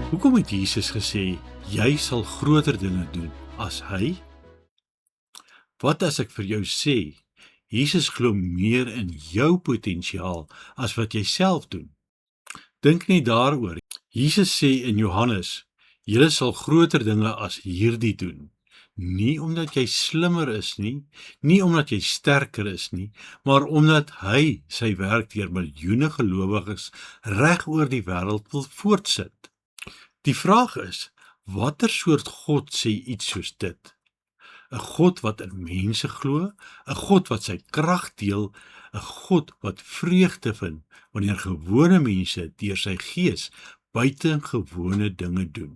Hoekom het Jesus gesê, jy sal groter dinge doen as hy? Wat as ek vir jou sê, Jesus glo meer in jou potensiaal as wat jy self doen? Dink net daaroor. Jesus sê in Johannes, julle sal groter dinge as hierdie doen. Nie omdat jy slimmer is nie, nie omdat jy sterker is nie, maar omdat hy sy werk deur miljoene gelowiges reg oor die wêreld wil voortsit. Die vraag is, watter soort God sê iets soos dit? 'n God wat in mense glo, 'n God wat sy krag deel, 'n God wat vreugde vind wanneer gewone mense deur sy gees buitengewone dinge doen.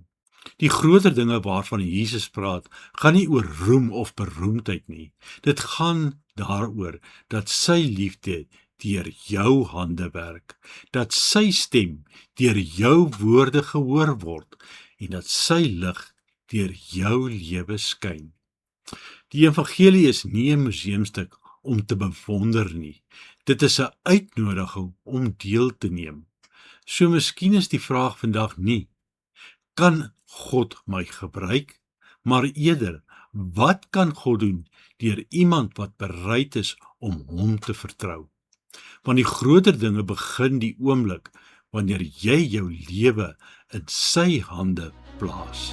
Die groter dinge waarvan Jesus praat, gaan nie oor roem of beroemdheid nie. Dit gaan daaroor dat sy liefde deur jou hande werk, dat sy stem deur jou woorde gehoor word en dat sy lig deur jou lewe skyn. Die evangelie is nie 'n museumstuk om te bewonder nie. Dit is 'n uitnodiging om deel te neem. So miskien is die vraag vandag nie, kan God my gebruik? Maar eerder, wat kan God doen deur iemand wat bereid is om hom te vertrou? Want die groter dinge begin die oomblik wanneer jy jou lewe in sy hande plaas.